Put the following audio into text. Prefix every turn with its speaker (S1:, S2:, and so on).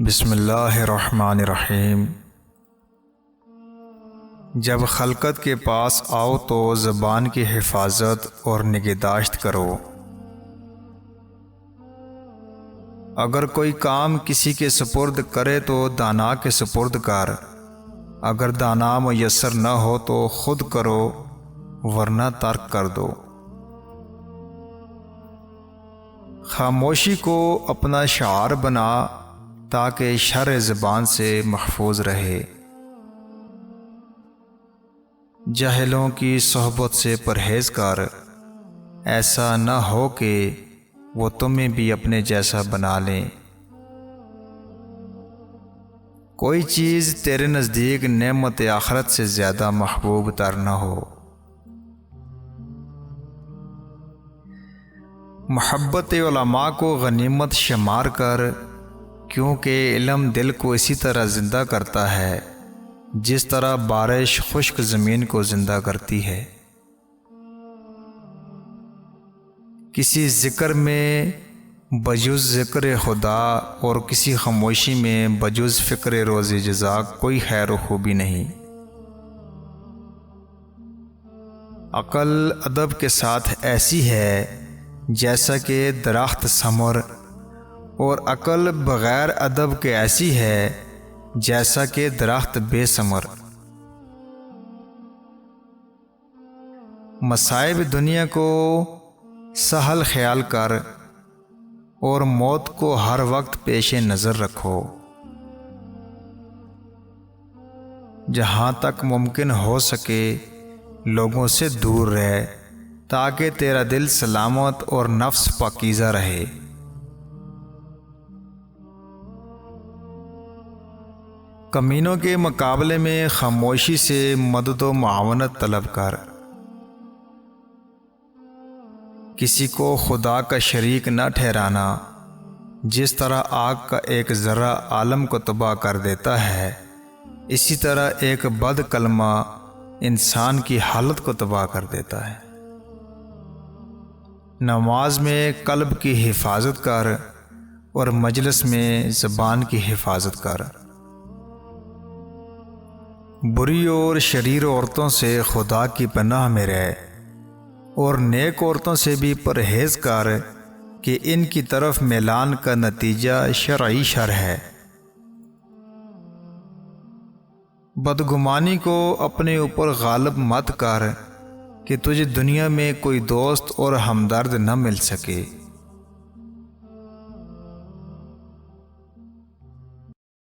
S1: بسم اللہ الرحمن الرحیم۔ جب خلقت کے پاس آؤ تو زبان کی حفاظت اور نگہداشت کرو۔ اگر کوئی کام کسی کے سپرد کرے تو دانا کے سپرد کر، اگر دانا میسر نہ ہو تو خود کرو ورنہ ترک کر دو۔ خاموشی کو اپنا شعار بنا تاکہ شر زبان سے محفوظ رہے۔ جاہلوں کی صحبت سے پرہیز کر، ایسا نہ ہو کہ وہ تمہیں بھی اپنے جیسا بنا لیں۔ کوئی چیز تیرے نزدیک نعمت آخرت سے زیادہ محبوب تر نہ ہو۔ محبت علماء کو غنیمت شمار کر، کیونکہ علم دل کو اسی طرح زندہ کرتا ہے جس طرح بارش خشک زمین کو زندہ کرتی ہے۔ کسی ذکر میں بجز ذکر خدا اور کسی خاموشی میں بجز فکر روز جزا کوئی خیر و خوبی نہیں۔ عقل ادب کے ساتھ ایسی ہے جیسا کہ درخت ثمر، اور عقل بغیر ادب کے ایسی ہے جیسا کہ درخت بے ثمر۔ مصائب دنیا کو سہل خیال کر اور موت کو ہر وقت پیش نظر رکھو۔ جہاں تک ممکن ہو سکے لوگوں سے دور رہ تاکہ تیرا دل سلامت اور نفس پاکیزہ رہے۔ کمینوں کے مقابلے میں خاموشی سے مدد و معاونت طلب کر۔ کسی کو خدا کا شریک نہ ٹھہرانا۔ جس طرح آگ کا ایک ذرہ عالم کو تباہ کر دیتا ہے، اسی طرح ایک بد کلمہ انسان کی حالت کو تباہ کر دیتا ہے۔ نماز میں قلب کی حفاظت کر اور مجلس میں زبان کی حفاظت کر۔ بری اور شریر عورتوں سے خدا کی پناہ میں رہ، اور نیک عورتوں سے بھی پرہیز کر کہ ان کی طرف میلان کا نتیجہ شرعی شر ہے۔ بدگمانی کو اپنے اوپر غالب مت کر کہ تجھے دنیا میں کوئی دوست اور ہمدرد نہ مل سکے۔